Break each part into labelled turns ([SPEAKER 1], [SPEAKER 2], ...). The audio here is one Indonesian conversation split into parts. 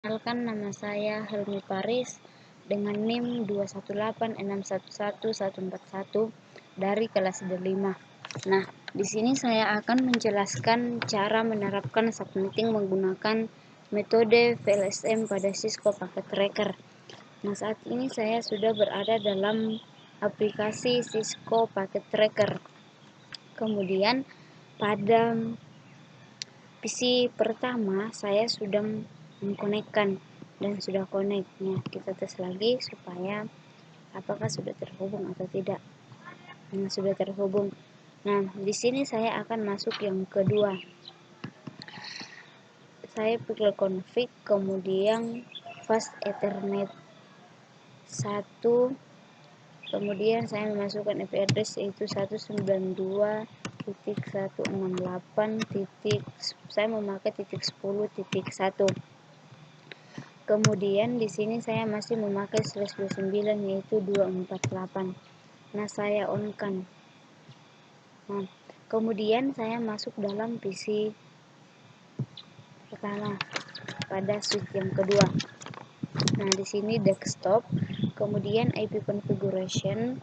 [SPEAKER 1] Perkenalkan, nama saya Helmi Paris dengan NIM 218611141 dari kelas D5. Nah, di sini saya akan menjelaskan cara menerapkan subnetting menggunakan metode VLSM pada Cisco Packet Tracker. Nah, saat ini saya sudah berada dalam aplikasi Cisco Packet Tracker. Kemudian pada PC pertama saya sudah mengkonekkan dan sudah connect. Nah, kita tes lagi supaya apakah sudah terhubung atau tidak. Nah, sudah terhubung. Nah, di sini saya akan masuk yang kedua. Saya pilih config, kemudian fast ethernet 1, kemudian saya memasukkan IP address yaitu 192.168. Saya memakai titik 10.1. Kemudian di sini saya masih memakai /29 yaitu 248. Nah, saya on kan. Nah, kemudian saya masuk dalam PC pertama pada switch yang kedua. Nah, di sini desktop, kemudian IP configuration.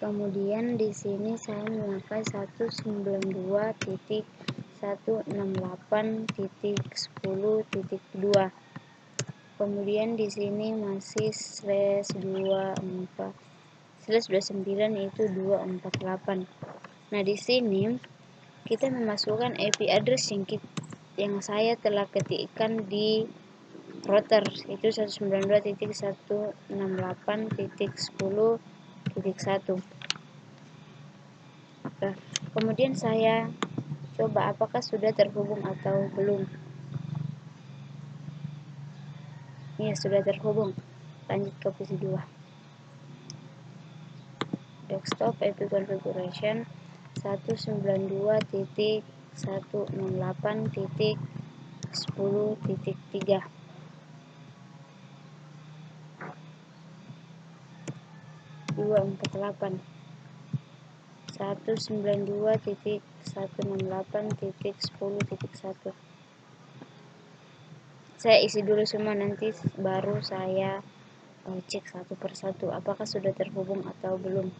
[SPEAKER 1] Kemudian di sini saya memakai 192.168.10.2. Kemudian di sini masih /29 yaitu 248. Nah, di sini kita memasukkan IP address yang saya telah ketikkan di router itu 192.168.10.1. Nah, kemudian saya coba apakah sudah terhubung atau belum. Ya, sudah terhubung. Lanjut ke PC 2. Desktop IP configuration 192.168.10.3. 248 192.168.10.1. Saya isi dulu semua, nanti baru saya cek satu persatu apakah sudah terhubung atau belum.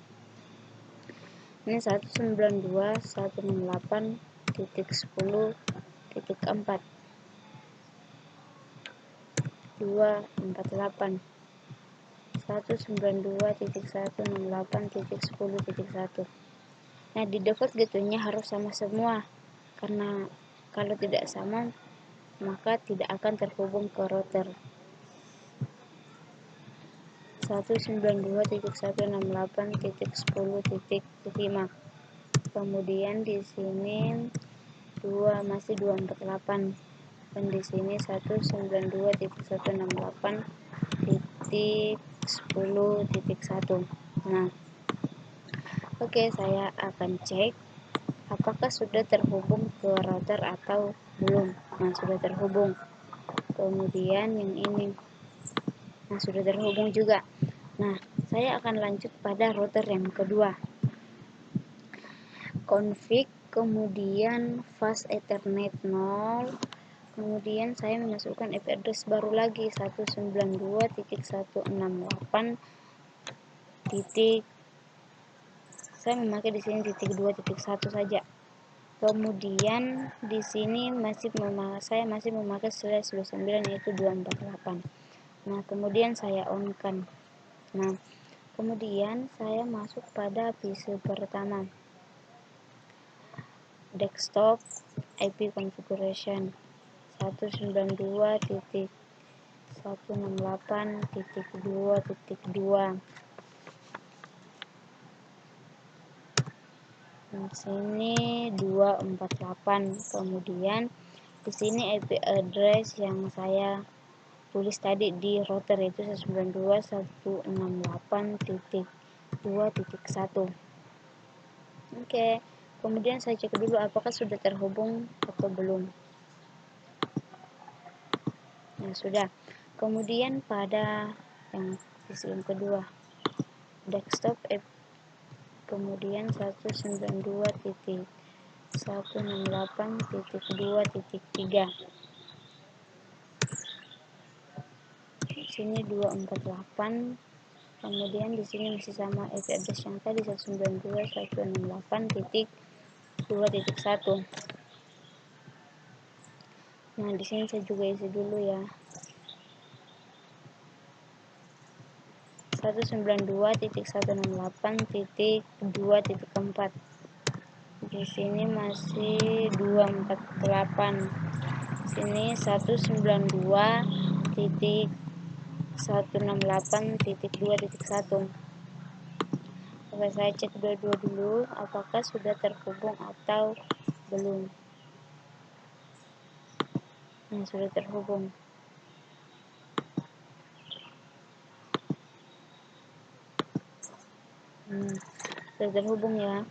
[SPEAKER 1] Ini 192.168.10.4 248 192.168.10.1. Nah, di default gitunya harus sama semua, karena kalau tidak sama maka tidak akan terhubung ke router. 192.168.10.5. Kemudian di sini masih 248 dan di sini 192.168.10.1. Nah, oke, saya akan cek apakah sudah terhubung ke router atau belum. Nah, sudah terhubung. Kemudian yang ini, nah, sudah terhubung juga. Nah, saya akan lanjut pada router yang kedua. Config, kemudian fast ethernet 0. Kemudian saya memasukkan IP address baru lagi 192.168. Saya memakai di sini titik 2.1 saja. Kemudian di sini saya masih memakai /29 yaitu 248. Nah, kemudian saya on kan. Nah, kemudian saya masuk pada PC pertama. Desktop IP configuration 192.168.2.2. Di sini 248. Kemudian di sini IP address yang saya tulis tadi di router itu 192.168.2.1. Oke, kemudian saya cek dulu apakah sudah terhubung atau belum. Nah, sudah. Kemudian pada yang kedua, desktop app, kemudian 192.168.2.3. sini 248. Kemudian di sini masih sama IP address yang tadi 192.168.2.1. Nah, di sini saya juga isi dulu ya. 192.168.2.4. Di sini masih 248. Sini 192.168.2.1. Coba saya cek dua-dua dulu apakah sudah terhubung atau belum. Nah, sudah terhubung. Sudah terhubung ya.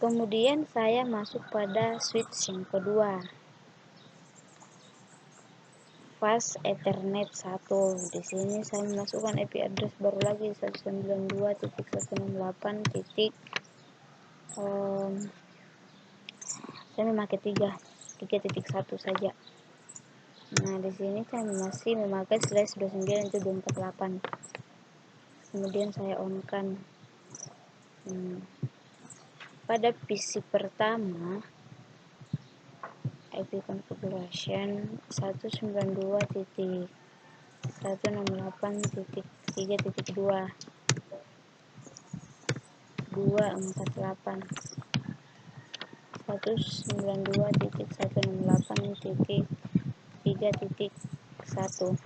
[SPEAKER 1] Kemudian saya masuk pada switch yang kedua, fast Ethernet 1. Di sini saya memasukkan IP address baru lagi 192.168. Saya memakai 3.1 saja. Nah, di sini saya masih memakai /29.248. Kemudian saya on kan. Pada PC pertama IP configuration 192.168.3.2 248 192.168.3.1.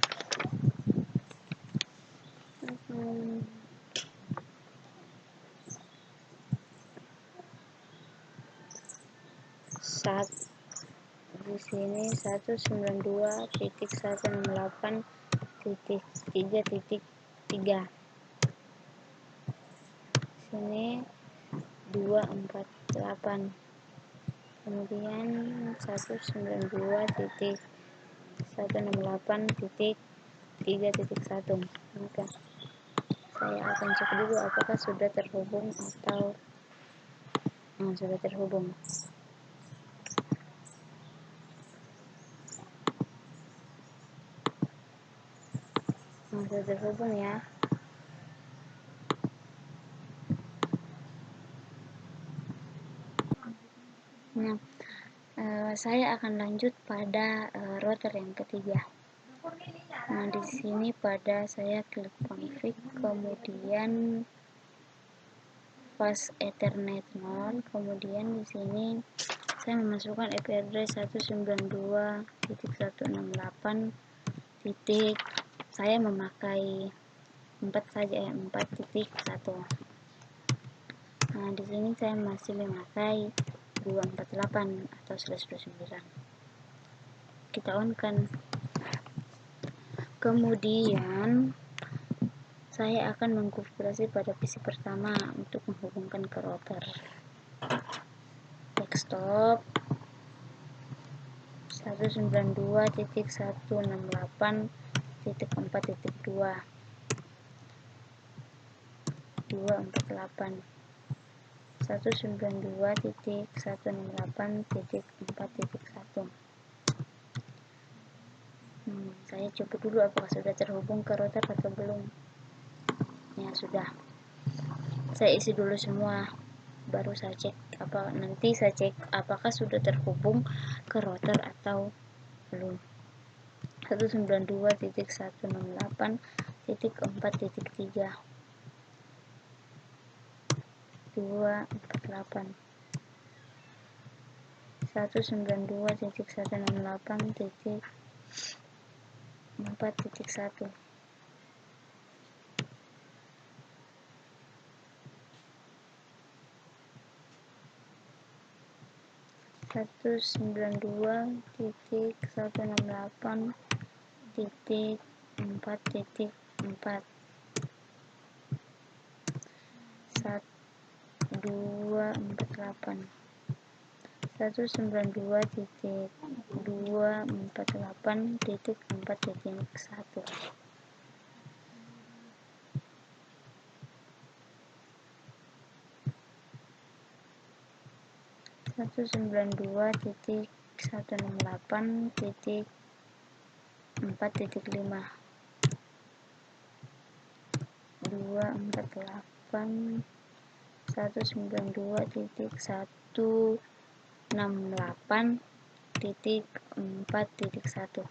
[SPEAKER 1] Di sini 192.168.3.3. Sini 248. Kemudian 192.168.3.1. Maka saya akan cek dulu apakah sudah terhubung atau sudah terhubung. Sudah terhubung ya. Nah, saya akan lanjut pada router yang ketiga. Nah, di sini pada saya klik config, kemudian fast Ethernet 0, kemudian di sini saya memasukkan IP address 192.168. Saya memakai 4 saja ya, 4.1. Nah, di sini saya masih memakai 248 atau /29. Kita on kan. Kemudian saya akan mengkonfigurasi pada PC pertama untuk menghubungkan ke router. Desktop 192.168.4.2 248 192.168.4.1. Saya coba dulu apakah sudah terhubung ke router atau belum. Ya, sudah. Saya isi dulu semua, baru saya cek nanti saya cek apakah sudah terhubung ke router atau belum. 192.168.4.3 248 192.168.4.1 192.168.4.4 248 192.248.4.1 192.168.4.3 4.5 248 192.168.4.1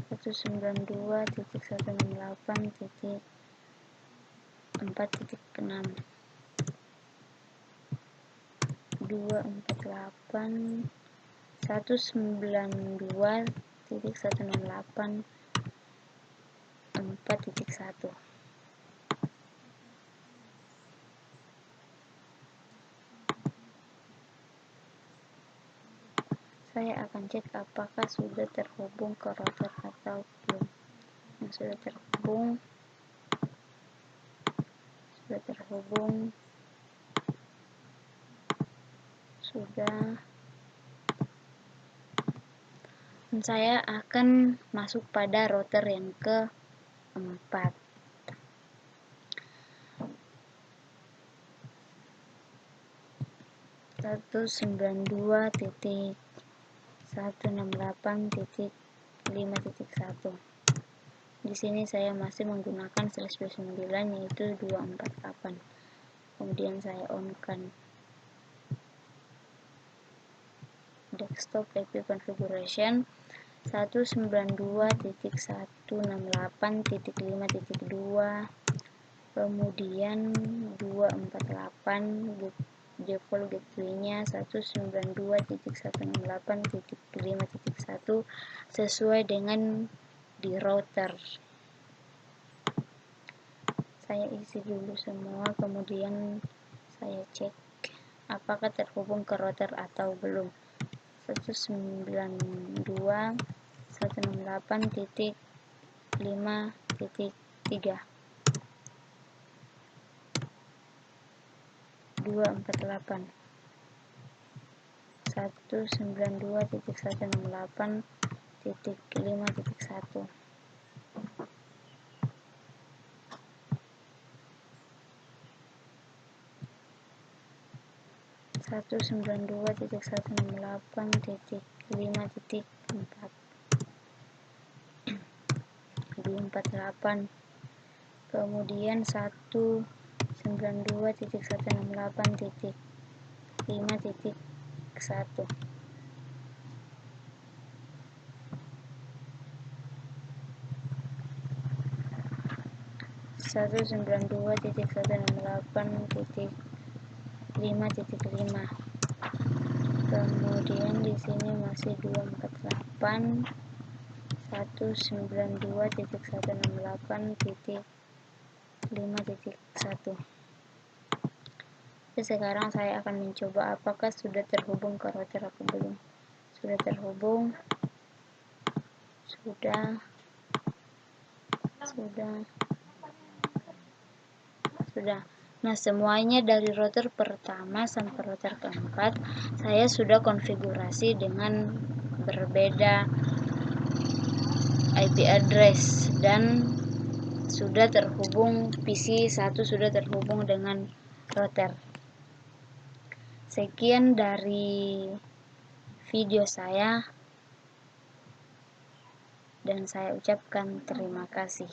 [SPEAKER 1] 192.168.4.6 248.192.168.4.1 Saya akan cek apakah sudah terhubung ke router atau belum. Yang sudah terhubung, sudah. Dan saya akan masuk pada router yang keempat. Satu 192.168.5.1. Di sini saya masih menggunakan /29 yaitu 248. Kemudian saya on-kan desktop IP configuration 192.168.5.2, kemudian 248 default gateway-nya 192.168.5.1 sesuai dengan di router. Saya isi dulu semua, kemudian saya cek apakah terhubung ke router atau belum. 192.168.5.3 248 192.168.5.1 192.168.5.4 248, kemudian 192.168.5.1 192.168.5.5, kemudian di sini masih 248 192.168.5.1. Sekarang saya akan mencoba apakah sudah terhubung ke router atau belum. Sudah terhubung, sudah. Nah, semuanya dari router pertama sampai router keempat saya sudah konfigurasi dengan berbeda IP address dan sudah terhubung, PC 1 sudah terhubung dengan router. Sekian dari video saya dan saya ucapkan terima kasih.